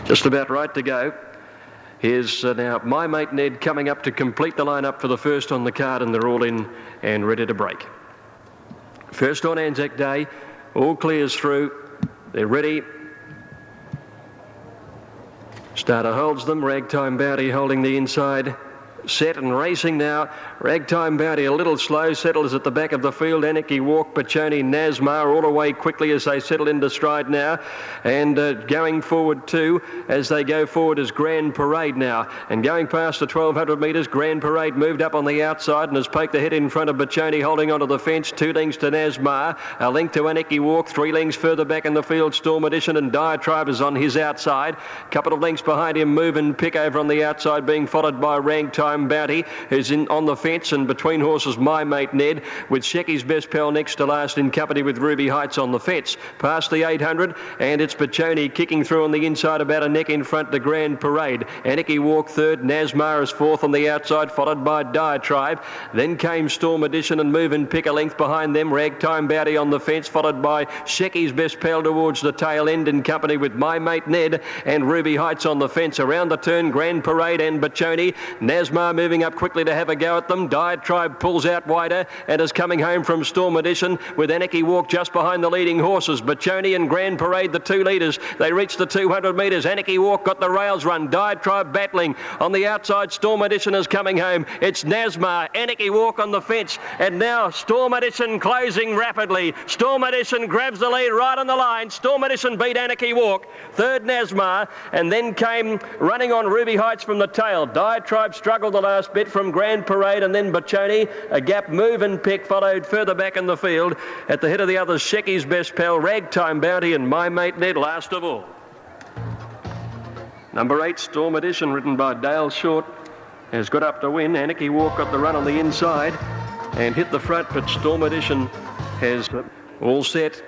Just about right to go. Here's now My Mate Ned coming up to complete the lineup for the first on the card, and they're all in and ready to break. First on Anzac Day, all clears through. They're ready. Starter holds them. Ragtime Bounty holding the inside. Set and racing now. Ragtime Bounty a little slow, settles at the back of the field. Anarchy Walk, Pachoni, Nasmar all away quickly as they settle into stride now. And going forward too, as they go forward, is Grand Parade now. And going past the 1200 metres, Grand Parade moved up on the outside and has poked the head in front of Pachoni, holding onto the fence. 2 lengths to Nasmar, a length to Anarchy Walk, 3 lengths further back in the field. Storm Edition and Diatribe is on his outside. Couple of lengths behind him, Move and Pick over on the outside, being followed by Ragtime Bounty, who's in on the fence, and between horses My Mate Ned, with Shecky's Best Pal next to last in company with Ruby Heights on the fence. Past the 800, and it's Pachoni kicking through on the inside, about a neck in front to Grand Parade. Anarchy Walk third, Nasmar is fourth on the outside, followed by Diatribe. Then came Storm Edition and Move and Pick a length behind them. Ragtime Bounty on the fence, followed by Shecky's Best Pal towards the tail end in company with My Mate Ned and Ruby Heights on the fence. Around the turn, Grand Parade and Pachoni. Nasmar moving up quickly to have a go at them. Diatribe pulls out wider and is coming home from Storm Edition, with Anarchy Walk just behind the leading horses. Pachoni and Grand Parade, the 2 leaders. They reach the 200 metres. Anarchy Walk got the rails run. Diatribe battling. On the outside, Storm Edition is coming home. It's Nasmar, Anarchy Walk on the fence. And now Storm Edition closing rapidly. Storm Edition grabs the lead right on the line. Storm Edition beat Anarchy Walk. Third Nasmar, and then came running on Ruby Heights from the tail. Diatribe struggled the last bit from Grand Parade, and then Pachoni. A gap, Move and Pick followed further back in the field. At the head of the others, Shecky's Best Pal, Ragtime Bounty and My Mate Ned last of all. Number 8, Storm Edition, ridden by Dale Short, has got up to win. Anarchy Walk got the run on the inside and hit the front, but Storm Edition has all set.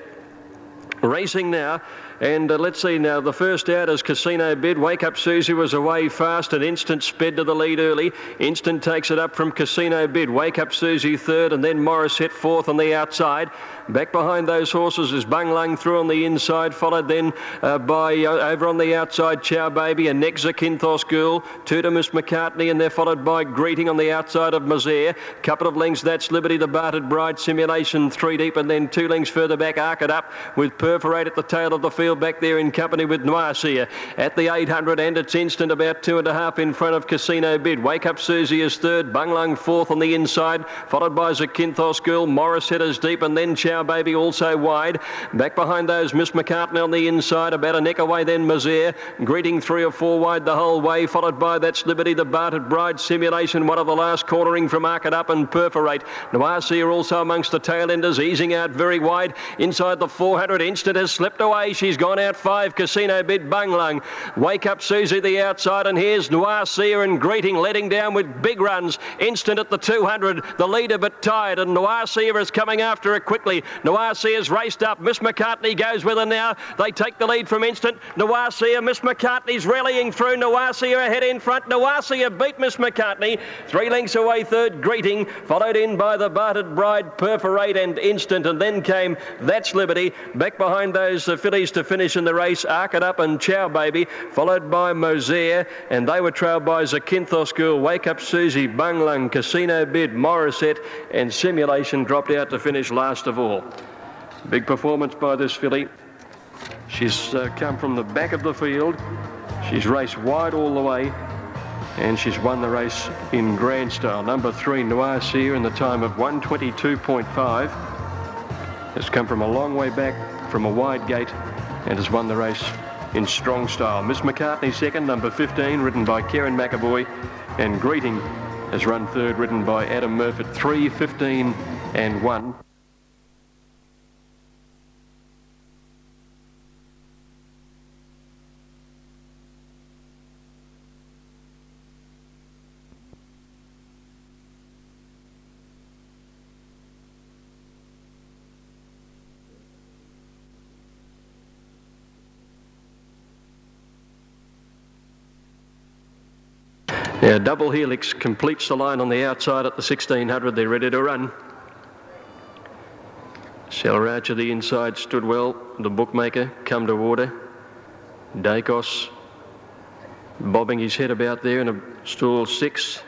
Racing now. And let's see now, the first out is Casino Bid. Wake Up Susie was away fast, and Instant sped to the lead early. Instant takes it up from Casino Bid. Wake Up Susie third, and then Morris hit fourth on the outside. Back behind those horses is Bung Lung through on the inside, followed then by over on the outside Chow Baby and next Zakynthos Girl. 2 to Miss McCartney, and they're followed by Greeting on the outside of Mazaire. Couple of lengths, That's Liberty, the Bartered Bride, Simulation 3 deep, and then 2 lengths further back, Arc It Up with Perforate at the tail of the field back there in company with Noirseer. At the 800, and it's Instant about 2.5 in front of Casino Bid. Wake Up Susie is third, Bung Lung fourth on the inside, followed by Zakynthos Girl. Morris headers deep, and then Chow Baby also wide. Back behind those, Miss McCartney on the inside, about a neck away then Mazaire. Greeting 3 or 4 wide the whole way, followed by That's Liberty, the Bartered Bride, Simulation, one of the last, cornering from Arc It Up and Perforate. Noirseer also amongst the tail enders, easing out very wide. Inside the 400, Instant has slipped away. She's gone out 5, Casino Bid, Bung Lung. Wake Up Susie the outside, and here's Noirseer and Greeting letting down with big runs. Instant at the 200, the leader but tired, and Noirseer is coming after her quickly. Noirseer's raced up. Miss McCartney goes with her now. They take the lead from Instant. Noirseer, Miss McCartney's rallying through. Noirseer ahead in front. Noirseer beat Miss McCartney. 3 lengths away third, Greeting, followed in by the Bartered Bride, Perforate and Instant, and then came That's Liberty. Back behind those fillies to finish in the race, Arc It Up and Chow Baby, followed by Mozaire, and they were trailed by Zakynthos Girl, Wake Up Susie, Bung Lung, Casino Bid, Morissette, and Simulation dropped out to finish last of all. Big performance by this filly. She's come from the back of the field. She's raced wide all the way, and she's won the race in grand style. Number 3, Noirseer, in the time of 1:22.5. Has come from a long way back from a wide gate and has won the race in strong style. Miss McCartney second, number 15, ridden by Karen McAvoy, and Greeting has run third, ridden by Adam Murphy, 3, 15 and 1. Now, Double Helix completes the line on the outside at the 1600. They're ready to run. Cellarage to the inside stood well. The Bookmaker come to order. Dacos bobbing his head about there in a stall 6.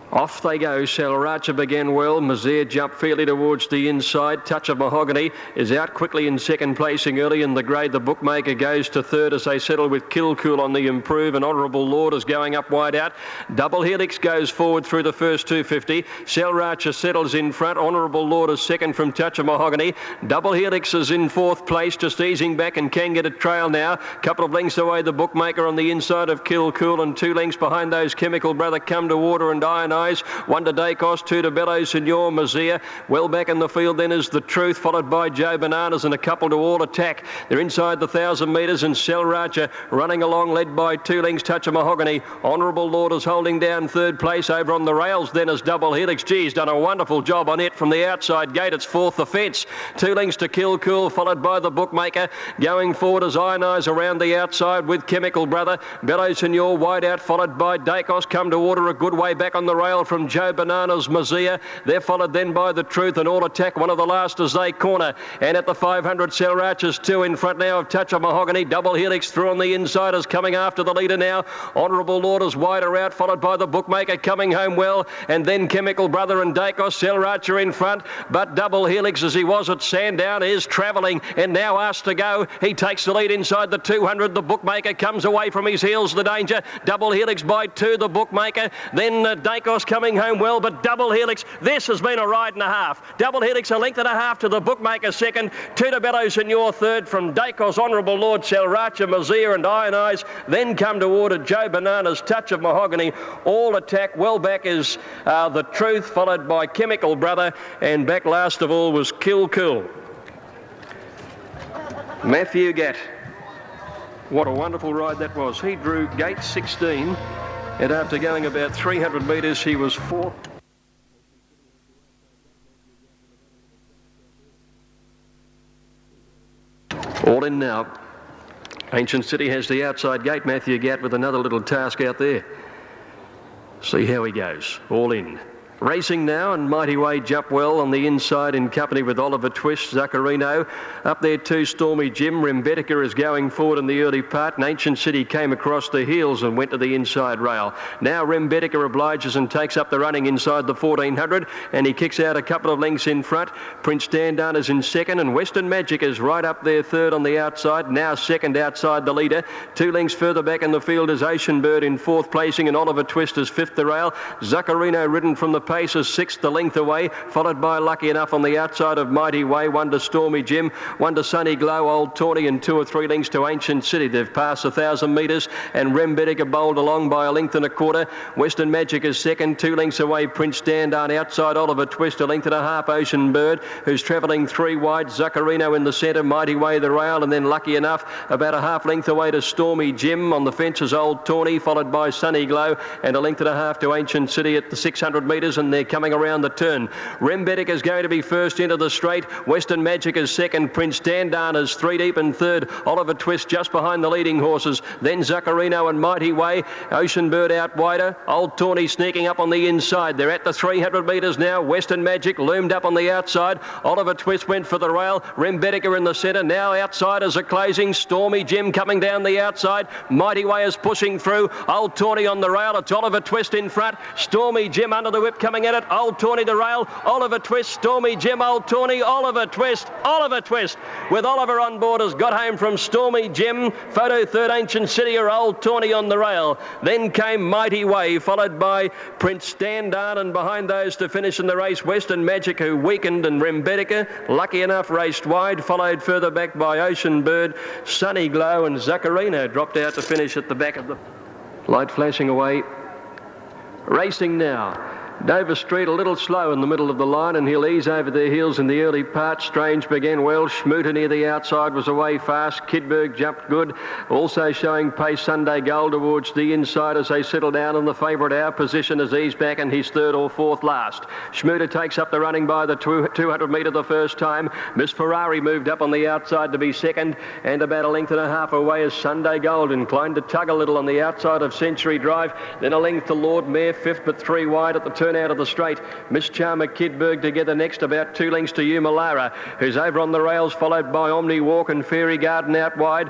Off they go. Salracha began well. Mazir jumped fairly towards the inside. Touch of Mahogany is out quickly in second, placing early in the grade. The bookmaker goes to third as they settle with Kilcool on the improve, and Honourable Lord is going up wide out. Double Helix goes forward through the first 250. Salracha settles in front. Honourable Lord is second from Touch of Mahogany. Double Helix is in fourth place, just easing back and can get a trail now. Couple of lengths away, the bookmaker on the inside of Kilcool, and 2 lengths behind those Chemical Brother, Come to Water and Iron. 1 to Dacos, 2 to Bello Senor Mazir. Well back in the field then is The Truth, followed by Joe Bananas, and a couple to All Attack. They're inside the 1,000 metres, and Salracha running along, led by 2 lengths, Touch of Mahogany. Honourable Lord is holding down third place. Over on the rails then is Double Helix. He's done a wonderful job on it from the outside gate. It's fourth offence. 2 lengths to Kilcool, followed by the bookmaker. Going forward as Iron Eyes around the outside with Chemical Brother. Bello Senor wide out, followed by Dacos. Come to Water a good way back on the rail from Joe Bananas Mazir. They're followed then by The Truth and All Attack, one of the last as they corner. And at the 500, Salracha's 2 in front now of Touch of Mahogany. Double Helix through on the insiders, coming after the leader now. Honourable Lord is wider out, followed by the bookmaker coming home well, and then Chemical Brother and Dacos. Salracha in front, but Double Helix, as he was at Sandown, is travelling and now asked to go. He takes the lead inside the 200. The bookmaker comes away from his heels. The danger, Double Helix by 2, the bookmaker. Then Dacos coming home well, but Double Helix, this has been a ride and a half. Double Helix a length and a half to the bookmaker second, 2 to Bello Senor third, from Dacos, Honourable Lord, Salracha, Mazir and Iron Eyes. Then Come to Water, Joe Bananas, Touch of Mahogany, All Attack. Well back is The Truth, followed by Chemical Brother, and back last of all was Kilcool. Matthew Gatt. What a wonderful ride that was. He drew gate 16. And after going about 300 metres, he was fourth. All in now. Ancient City has the outside gate. Matthew Gatt with another little task out there. See how he goes. All in. Racing now, and Mighty Way jump well on the inside in company with Oliver Twist, Zaccarino. Up there too, Stormy Jim. Rembetica is going forward in the early part, and Ancient City came across the heels and went to the inside rail. Now Rembetica obliges and takes up the running inside the 1400, and he kicks out a couple of lengths in front. Prince Dandan is in second, and Western Magic is right up there third on the outside, now second outside the leader. 2 lengths further back in the field is Ocean Bird in fourth placing, and Oliver Twist is fifth the rail. Zaccarino ridden from the pace is sixth the length away, followed by Lucky Enough on the outside of Mighty Way. 1 to Stormy Jim, 1 to Sunny Glow, Old Tawny, and 2 or 3 lengths to Ancient City. They've passed 1,000 metres, and Rembetica bowled along by a length and a quarter. Western Magic is second, 2 lengths away Prince Dandan. Outside Oliver Twist, a length and a half Ocean Bird, who's travelling 3 wide. Zaccarino in the centre, Mighty Way the rail, and then Lucky Enough about a half length away to Stormy Jim. On the fence is Old Tawny, followed by Sunny Glow, and a length and a half to Ancient City at the 600 metres, and they're coming around the turn. Rembetica is going to be first into the straight. Western Magic is second. Prince Dandan is 3 deep in third. Oliver Twist just behind the leading horses. Then Zaccarino and Mighty Way. Ocean Bird out wider. Old Tawny sneaking up on the inside. They're at the 300 metres now. Western Magic loomed up on the outside. Oliver Twist went for the rail. Rembetica in the centre. Now outsiders are closing. Stormy Jim coming down the outside. Mighty Way is pushing through. Old Tawny on the rail. It's Oliver Twist in front. Stormy Jim under the whip coming at it. Old Tawny the rail, Oliver Twist, Stormy Jim, Old Tawny, Oliver Twist, with Oliver on board has got home from Stormy Jim. Photo third, Ancient City or Old Tawny on the rail. Then came Mighty Way, followed by Prince Dandan, and behind those to finish in the race, Western Magic, who weakened, and Rembetica. Lucky Enough raced wide, followed further back by Ocean Bird, Sunny Glow, and Zaccarino dropped out to finish at the back of the light flashing away. Racing now. Dover Street a little slow in the middle of the line, and he'll ease over their heels in the early part. Strange began well. Schmooter near the outside was away fast. Kidberg jumped good. Also showing pace, Sunday Gold towards the inside as they settle down in the favourite hour position as he's back, and he's third or fourth last. Schmooter takes up the running by the 200 metre the first time. Miss Ferrari moved up on the outside to be second, and about a length and a half away is Sunday Gold, inclined to tug a little on the outside of Century Drive. Then a length to Lord Mayor, fifth but 3 wide at the turn. turn out of the straight. Miss Charmer, Kidberg together next, about 2 lengths to Umalara, who's over on the rails, followed by Omni Walk and Fairy Garden out wide.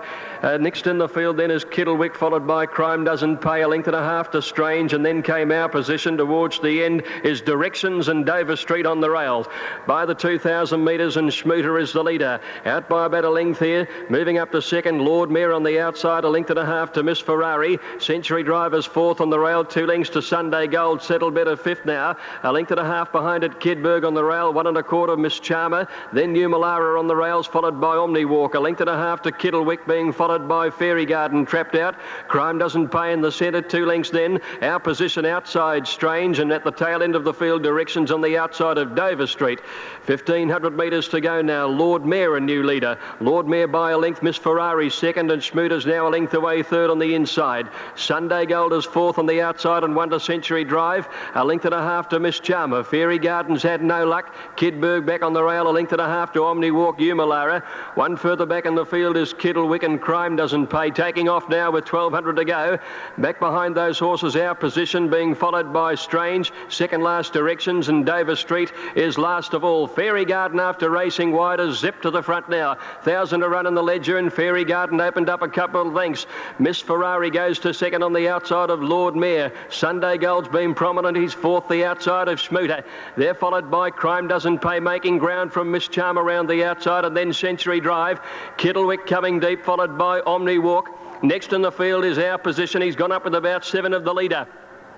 Next in the field then is Kittlewick, followed by Crime Doesn't Pay, a length and a half to Strange, and then came our position towards the end is Directions and Dover Street on the rails. By the 2,000 metres, and Schmooter is the leader. Out by about a length here. Moving up to second, Lord Mayor on the outside, a length and a half to Miss Ferrari. Century Drivers fourth on the rail, 2 lengths to Sunday Gold, settled better fifth now. A length and a half behind it, Kidberg on the rail, 1 1/4 Miss Charmer. Then Umalara on the rails, followed by Omni Walk, a length and a half to Kittlewick, being followed by Fairy Garden, trapped out. Crime Doesn't Pay in the centre, 2 lengths then. Our position outside, Strange, and at the tail end of the field, Directions on the outside of Dover Street. 1,500 metres to go now. Lord Mayor a new leader. Lord Mayor by a length, Miss Ferrari second, and Schmooter's now a length away third on the inside. Sunday Gold is fourth on the outside and 1 to Century Drive, a length and a half to Miss Charmer. Fairy Gardens had no luck. Kidberg back on the rail, a length and a half to Omni Walk, Umalara. 1 further back in the field is Kittlewick, and Crime Doesn't Pay, taking off now with 1,200 to go. Back behind those horses, our position being followed by Strange, second last Directions, and Dover Street is last of all. Fairy Garden, after racing wide, is zipped to the front now. 1,000 to run in the Leger, and Fairy Garden opened up a couple of lengths. Miss Ferrari goes to second on the outside of Lord Mayor. Sunday Gold's been prominent. He's fourth the outside of Schmooter. They're followed by Crime Doesn't Pay, making ground from Miss Charm around the outside, and then Century Drive. Kittlewick coming deep, followed by Omni Walk. Next in the field is our position. He's gone up with about 7 of the leader.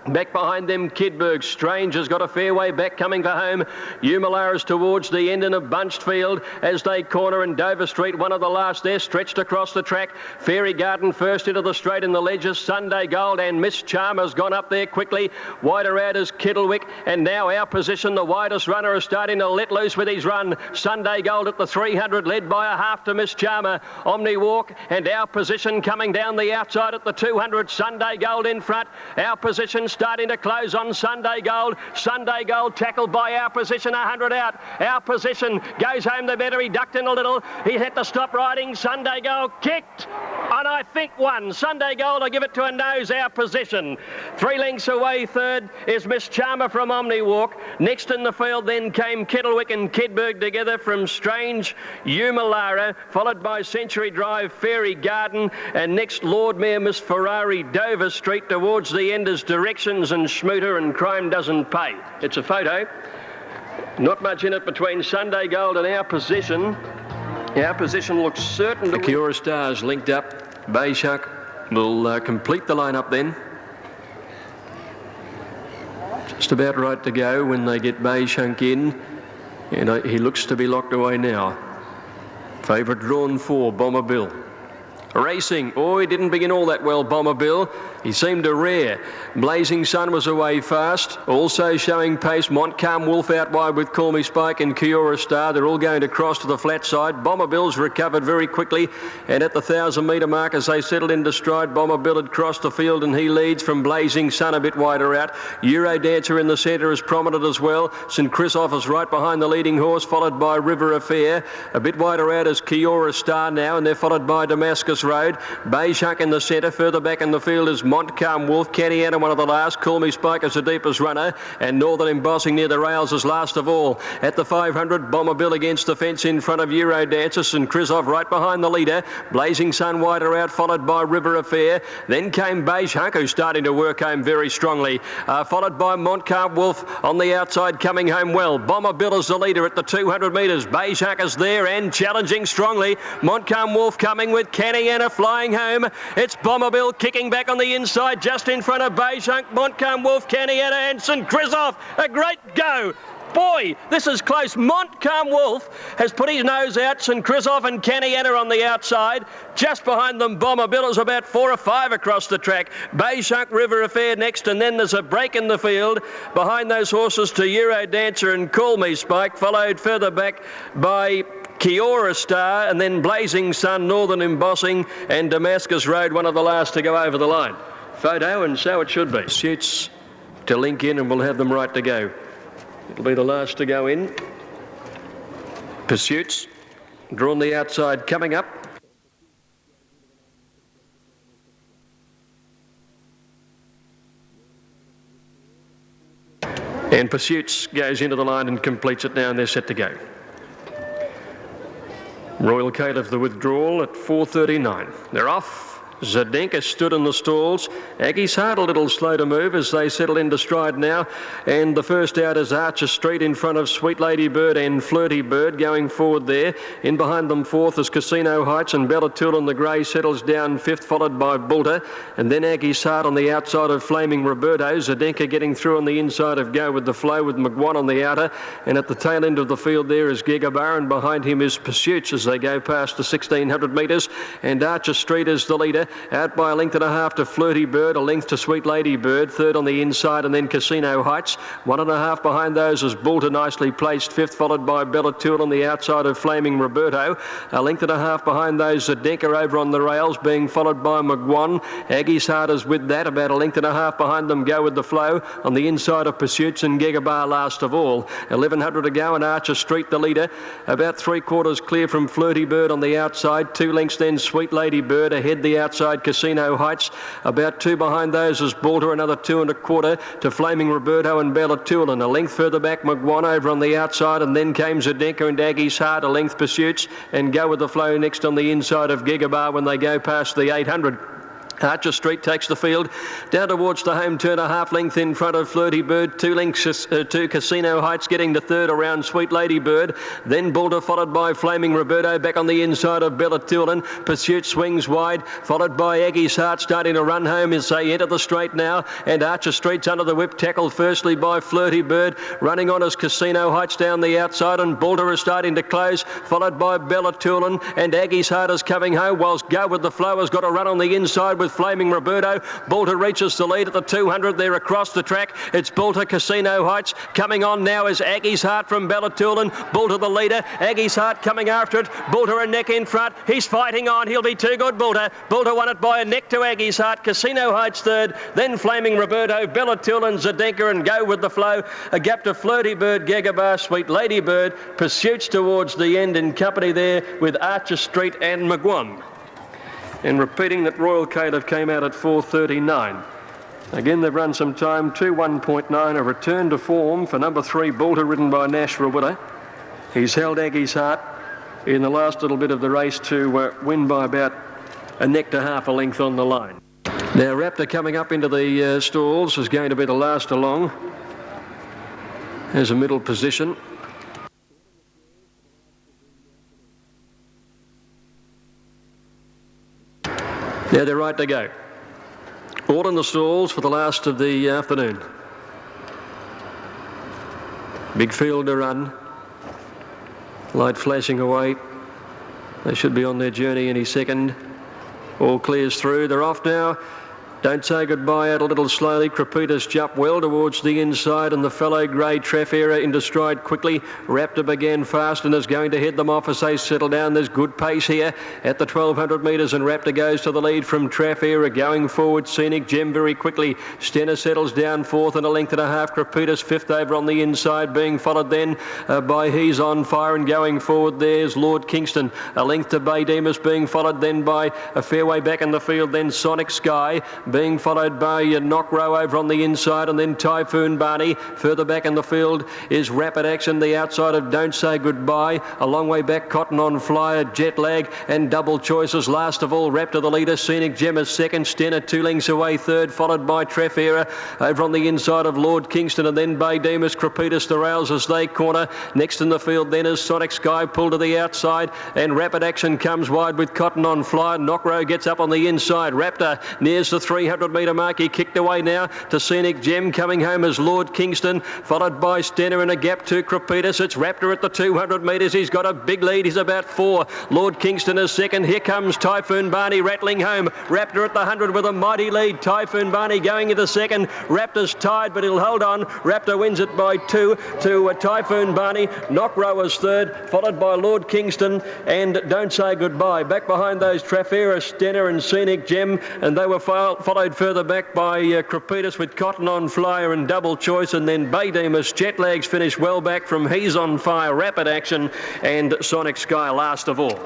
Back behind them, Kidberg. Strange has got a fair way back coming for home. Umalara's towards the end in a bunched field as they corner, and Dover Street, one of the last there, stretched across the track. Fairy Garden first into the straight in the Ledger. Sunday Gold and Miss Charmer's gone up there quickly. Wider out is Kittlewick, and now our position, the widest runner, is starting to let loose with his run. Sunday Gold at the 300, led by a half to Miss Charmer. Omni Walk and our position coming down the outside at the 200. Sunday Gold in front. Our position starting to close on Sunday Gold. Sunday Gold tackled by our position, 100 out. Our position goes home the better. He ducked in a little. He had to stop riding. Sunday Gold kicked, and I think won. Sunday Gold, I give it to a nose. Our position. 3 lengths away third is Miss Charmer from Omni Walk. Next in the field then came Kittlewick and Kidberg together from Strange, Umalara, followed by Century Drive, Fairy Garden, and next Lord Mayor, Miss Ferrari, Dover Street. Towards the end is Directions and Schmooter, and Crime Doesn't Pay. It's a photo. Not much in it between Sunday Gold and our position. Our position looks certain to win. Kiora Stars linked up. Bayshuk will complete the line-up then. Just about right to go when they get Bayshuk in. And he looks to be locked away now. Favourite drawn 4, Bomber Bill. Racing. Oh, he didn't begin all that well, Bomber Bill. He seemed to rear. Blazing Sun was away fast. Also showing pace, Montcalm Wolf out wide with Call Me Spike and Kiora Star. They're all going to cross to the flat side. Bomber Bill's recovered very quickly, and at the 1,000-metre mark as they settled into stride, Bomber Bill had crossed the field, and he leads from Blazing Sun a bit wider out. Euro Dancer in the centre is prominent as well. St Christoph is right behind the leading horse, followed by River Affair. A bit wider out is Kiora Star now, and they're followed by Damascus Road. Bayshuk in the centre. Further back in the field is Montcalm Wolf. Caniana, one of the last. Call Me Spike is the deepest runner, and Northern Embossing near the rails is last of all. At the 500, Bomber Bill against the fence in front of Euro Dancer. St Christoph right behind the leader. Blazing Sun wider out, followed by River Affair. Then came Bayshuk, who's starting to work home very strongly, followed by Montcalm Wolf on the outside, coming home well. Bomber Bill is the leader at the 200 metres. Bayshuk is there and challenging strongly. Montcalm Wolf coming with Caniana flying home. It's Bomber Bill kicking back on the inside just in front of Bayshuk, Montcalm Wolf, Caniana and St Christoph. A great go. Boy, this is close. Montcalm Wolf has put his nose out. St Christoph and Caniana on the outside. Just behind them, Bomber Bill is about 4 or 5 across the track. Bayshuk, River Affair next, and then there's a break in the field. Behind those horses to Euro Dancer and Call Me Spike, followed further back by Kiora Star, and then Blazing Sun, Northern Embossing, and Damascus Road, one of the last to go over the line. Photo, and so it should be. Pursuits to link in, and we'll have them right to go. It'll be the last to go in. Pursuits, drawn the outside, coming up. And Pursuits goes into the line and completes it now, and they're set to go. Royal Caliph the withdrawal at 4:39. They're off. Zdenka stood in the stalls. Aggie's Heart a little slow to move as they settle into stride now. And the first out is Archer Street in front of Sweet Lady Bird and Flirty Bird going forward there. In behind them fourth is Casino Heights, and Bellatul in the grey settles down fifth, followed by Bulter. And then Aggie's Heart on the outside of Flaming Roberto. Zdenka getting through on the inside of Go With The Flow with McGuan on the outer. And at the tail end of the field there is Gigabar, and behind him is Pursuits as they go past the 1600 metres. And Archer Street is the leader. Out by a length and a half to Flirty Bird, a length to Sweet Lady Bird, third on the inside, and then Casino Heights. 1.5 behind those is Bulter, nicely placed fifth, followed by Bellatul on the outside of Flaming Roberto. A length and a half behind those Zdenka over on the rails, being followed by McGuan. Aggie's Heart is with that, about a length and a half behind them Go With The Flow. On the inside of Pursuits and Gigabar last of all. 1100 to go, and Archer Street the leader. About 3/4 clear from Flirty Bird on the outside. 2 lengths then Sweet Lady Bird, ahead the outside Casino Heights. About 2 behind those is Bulter, another 2 1/4 to Flaming Roberto and Bellatul, and a length further back McGuan over on the outside, and then came Zdenka and Aggie's Heart, a length Pursuits, and Go With The Flow next on the inside of Gigabar when they go past the 800. Archer Street takes the field down towards the home turn, a half length in front of Flirty Bird. 2 lengths to Casino Heights, getting to third around Sweet Lady Bird. Then Bulter followed by Flaming Roberto back on the inside of Bellatul, and Pursuit swings wide, followed by Aggie's Heart starting to run home as they enter the straight now. And Archer Street's under the whip, tackled firstly by Flirty Bird. Running on as Casino Heights down the outside, and Bulter is starting to close, followed by Bellatul, and Aggie's Heart is coming home, whilst Go With The Flow has got a run on the inside with Flaming Roberto. Bulter reaches the lead at the 200 there across the track. It's Bulter, Casino Heights. Coming on now is Aggie's Heart from Bellatul. Bulter the leader. Aggie's Heart coming after it. Bulter a neck in front. He's fighting on. He'll be too good, Bulter. Bulter won it by a neck to Aggie's Heart. Casino Heights third. Then Flaming Roberto, Bellatul and Zdenka, and Go With The Flow. A gap to Flirty Bird, Gigabar, Sweet Lady Bird. Pursuits towards the end in company there with Archer Street and McGuan. And repeating that Royal Caliph came out at 4:39. Again, they've run some time, 2:1.9, a return to form for number 3, Bulter, ridden by Nash Rawilla. He's held Aggie's Heart in the last little bit of the race to win by about a neck to half a length on the line. Now, Raptor coming up into the stalls is going to be the last along. There's a middle position. Now they're right to go. All in the stalls for the last of the afternoon. Big field to run. Light flashing away. They should be on their journey any second. All clears through. They're off now. Don't Say Goodbye out a little slowly. Crepitus jump well towards the inside, and the fellow grey Trafera into stride quickly. Raptor began fast and is going to head them off as they settle down. There's good pace here at the 1200 metres, and Raptor goes to the lead from Trafera. Going forward, Scenic Gem very quickly. Stenner settles down fourth and a length and a half. Crepitus fifth over on the inside, being followed then by He's On Fire, and going forward there's Lord Kingston. A length to Bay Demas, being followed then by a fair way back in the field, then Sonic Sky, being followed by Knockrow over on the inside, and then Typhoon Barney. Further back in the field is Rapid Action, the outside of Don't Say Goodbye. A long way back, Cotton On Flyer, Jet Lag, and Double Choices. Last of all, Raptor the leader, Scenic Gem is second, Stenner 2 lengths away third, followed by Trafera over on the inside of Lord Kingston, and then Bay Demas, Crepitus the rails as they corner. Next in the field then is Sonic Sky, pulled to the outside, and Rapid Action comes wide with Cotton On Flyer. Knockrow gets up on the inside. Raptor nears the 300 metre mark. He kicked away now to Scenic Gem. Coming home as Lord Kingston, followed by Stenner in a gap to Crepitus. It's Raptor at the 200 metres. He's got a big lead. He's about 4. Lord Kingston is second. Here comes Typhoon Barney rattling home. Raptor at the 100 with a mighty lead. Typhoon Barney going into second. Raptor's tied, but he'll hold on. Raptor wins it by 2 to Typhoon Barney. Knockrow is third, followed by Lord Kingston and Don't Say Goodbye. Back behind those Trafera, Stenner and Scenic Gem, and they were followed further back by Crepitus with Cotton On Flyer and Double Choice, and then Bay Demas. Jet Lags finished well back from He's On Fire, Rapid Action and Sonic Sky last of all.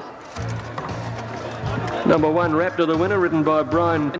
Number 1, Raptor the winner, ridden by Brian.